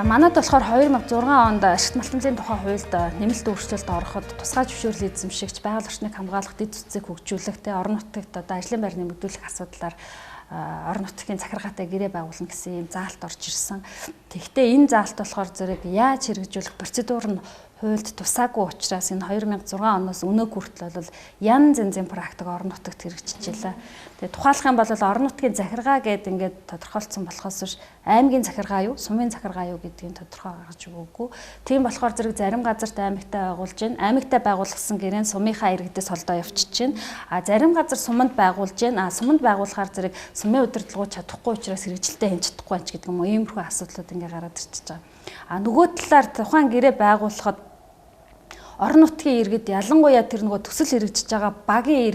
За манайд болохоор 2006 онд ашигт малтмлын тухай хуульд нэмэлт өөрчлөлт ороход тусгай зөвшөөрөл эзэмшигч байгаль орчныг хамгаалах дэд зүтсийг хөгжүүлэх орон нутагт ажлын байр нэмэгдүүлэх асуудлаар орон нутгийн захиргаатай гэрээ байгуулна гэсэн ийм заалт орж ирсэн. Тэгэхдээ энэ заалт болохоор зэрэг яаж хэрэгжүүлэх процедур нь хуульд тусаагүй учраас энэ 2006 оноос өнөөг хүртэл бол янз янзын практик орон нутагт хэрэгжижээ. Тэгээ тухайлах юм бол орон нутгийн захиргаа гэдэг ингээд тодорхойлцсон болохоос биш аймгийн захиргаа юу, сумын захиргаа юу гэдгийг тодорхой гаргаж өгөөгүй. Тийм болохоор зэрэг зарим газарт аймагтай байгуулж байна. Аймагтай байгуулсан гэрээ сумынхаа иргэдээс холдоо явчихж байна. А зарим газар суманд байгуулж байна. Суманд байгуулахаар зэрэг сумын удирдлагууд чадахгүй учраас хэрэгжилтэд хэн чадахгүй ч гэдэг юм уу. Иймэрхүү асуудлууд ингээ гараад ирчихэж байгаа. Нөгөө талаар тухайн гэрээ байгуулахад орон нутгийн иргэд ялангуяа тэр нөгөө төсөл хэрэгжиж байгаа багийн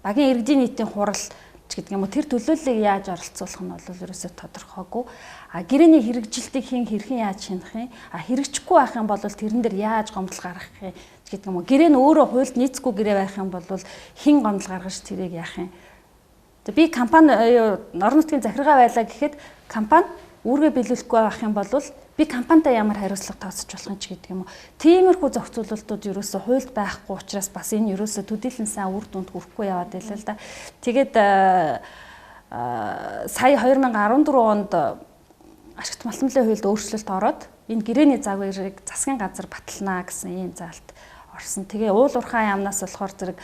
иргэдийн нийтийн хурал ч гэдэг юм уу тэр төлөөллийг яаж оролцуулах нь бол ерөөсөө тодорхойгүй. Гэрээний хэрэгжилтийг хэрхэн яаж шинэх юм? Хэрэгжихгүй байх юм бол тэрэн дээр яаж гомдол гаргах юм гэдэг юм уу. Гэрээ нь өөрөө хуульд нийцгүй гэрээ байх юм бол хэн гомдол гаргаж тэрийг яах юм? Би компани орон нутгийн захиргаа байлаа гэхэд компани үүргээ биелүүлэхгүй байх юм бол би компанитай ямар хариуцлага тооцож болох юм ч гэдэг юм уу. Тиймэрхүү зохицуулалтууд ерөөсөө хуульд байхгүй учраас бас энэ ерөөсөө төдийлөн сайн үр дүнд хүрэхгүй яваад байлаа л да. Тэгээд сая 2014 онд ашигт малтмлын хуульд өөрчлөлт ороод энэ гэрээний загварыг засгийн газар баталнаа гэсэн ийм заалт орсон. Тэгээ уул уурхай яамнаас болохоор зэрэг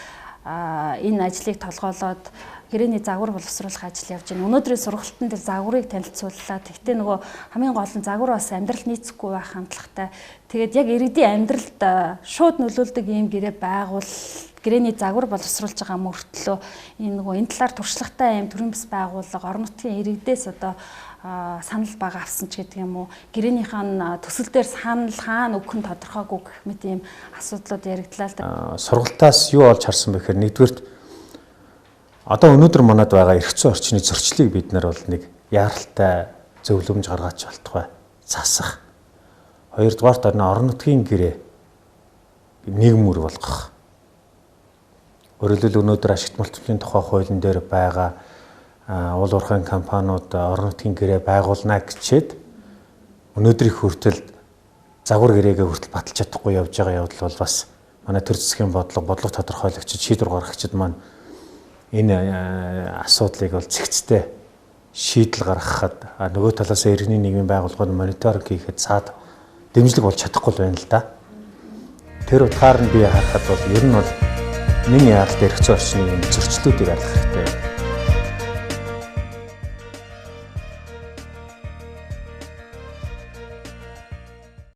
энэ ажлыг толгоолоод гэрээний загвар боловсруулах ажил явж байна. Өнөөдрийн сургалтын дээр загварыг танилцууллаа. Тэгтээ нөгөө хамгийн гол нь загвар бас амьдрал нийцэхгүй байх хандлагатай. Тэгээд яг иргэдийн амьдралд шууд нөлөөлдөг ийм гэрээ гэрээний загвар боловсруулж байгаа мөртлөө энэ нөгөө энэ талаар туршлагатай ийм төрийн бас байгууллага орон нутгийн иргэдээс одоо санал бага авсан ч гэдэг юм уу. Гэрээнийхээ төсөл дээр санал хаана өгөх нь тодорхойгүй гэх мэт ийм асуудлууд яригдлаа л да. Сургалтаас юу олж харсан бэхээр нэгдүгээрт одоо өнөөдөр манад байгаа эрх зүйн орчны зөрчлийг бид нар бол нэг яаралтай зөвлөмж гаргаж болтугай засах. Хоёрдугаарт орон нутгийн гэрээ нийгмүр болгох. Өөрөөр хэлбэл өнөөдөр ашигт малтмлын тухай хуулийн дээр байгаа уул уурхайн компаниуд орон нутгийн гэрээ байгуулна гэчээд өнөөдрийн хүртэл загвар гэрээгээ хүртэл баталж чадахгүй явж байгаа явдал бол бас манай төр засгийн бодлого тодорхойлагчид шийдвэр гаргагчид маань энэ асуудлыг бол цэгцтэй шийдэл гаргахад нөгөө талаас иргэний нийгмийн байгууллагууд мониторинг хийхэд цаад дэмжлэг болж чадахгүй байна л да. Тэр утгаар нь би харахад бол ер нь бол нэг яаралтай эрх зүйн орчны зөрчлүүдийг арилгах хэрэгтэй.